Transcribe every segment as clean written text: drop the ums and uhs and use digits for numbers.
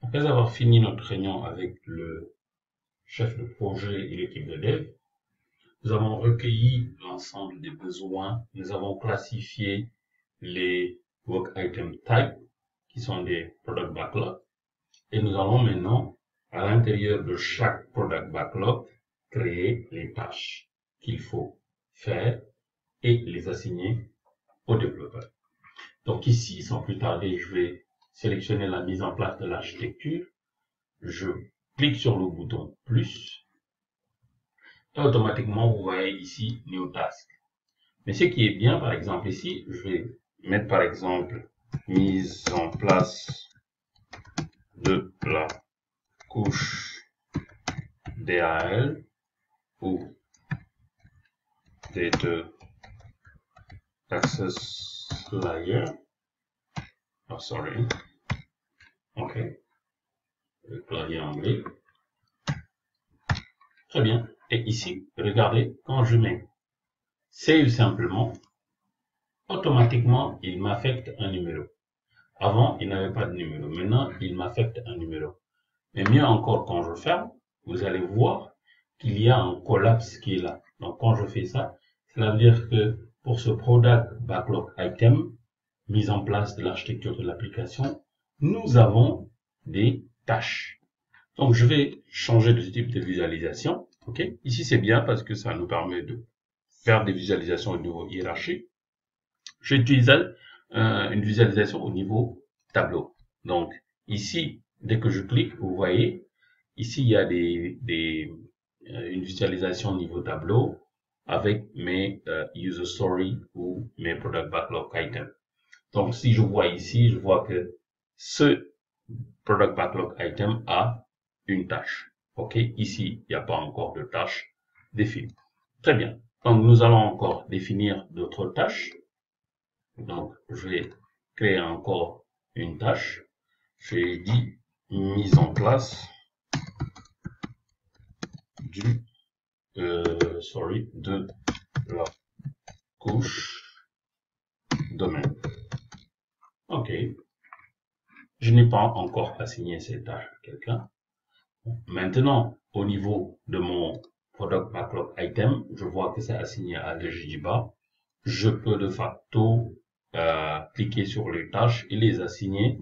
Après avoir fini notre réunion avec le chef de projet et l'équipe de dev, nous avons recueilli l'ensemble des besoins, nous avons classifié les work item type qui sont des product backlog et nous allons maintenant à l'intérieur de chaque product backlog créer les tâches qu'il faut faire et les assigner aux développeurs. Donc ici, sans plus tarder, je vais sélectionner la mise en place de l'architecture. Je clique sur le bouton plus et automatiquement vous voyez ici New Task. Mais ce qui est bien, par exemple ici, je vais mettre par exemple mise en place de la couche DAL ou Data Access Layer. Oh, sorry. OK. Le clavier anglais. Très bien. Et ici, regardez, quand je mets Save simplement, automatiquement, il m'affecte un numéro. Avant, il n'avait pas de numéro. Maintenant, il m'affecte un numéro. Mais mieux encore, quand je ferme, vous allez voir qu'il y a un collapse qui est là. Donc, quand je fais ça, cela veut dire que pour ce product backlog item, mise en place de l'architecture de l'application, nous avons des tâches. Donc, je vais changer de type de visualisation. OK? Ici, c'est bien parce que ça nous permet de faire des visualisations au niveau hiérarchique. J'utilise une visualisation au niveau tableau. Donc, ici, dès que je clique, vous voyez, ici, il y a une visualisation au niveau tableau avec mes user story ou mes product backlog items. Donc, si je vois ici, je vois que ce product backlog item a une tâche. OK? Ici, il n'y a pas encore de tâche définie. Très bien. Donc, nous allons encore définir d'autres tâches. Donc, je vais créer encore une tâche. J'ai dit mise en place de la couche domaine. OK. Je n'ai pas encore assigné cette tâche à quelqu'un. Maintenant, au niveau de mon product backlog item, je vois que c'est assigné à l'EJDIBA. Je peux de facto cliquer sur les tâches et les assigner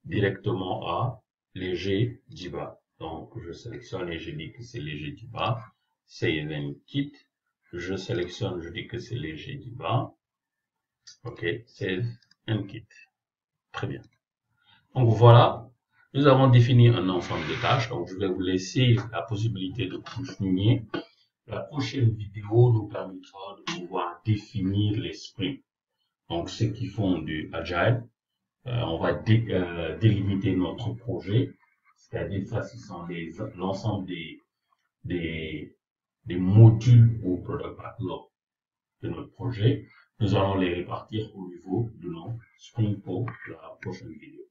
directement à l'EJDIBA. Donc, je sélectionne et je dis que c'est l'EJDIBA. Save and Quit. Je sélectionne, je dis que c'est l'EJDIBA. OK, Save and Quit. Très bien. Donc voilà, nous avons défini un ensemble de tâches. Donc je vais vous laisser la possibilité de continuer. La prochaine vidéo nous permettra de pouvoir définir les sprints. Donc ceux qui font du Agile, on va délimiter notre projet. C'est-à-dire ça, ce sont l'ensemble des modules ou product backlog de notre projet. Nous allons les répartir au niveau de nos sprints pour la prochaine vidéo.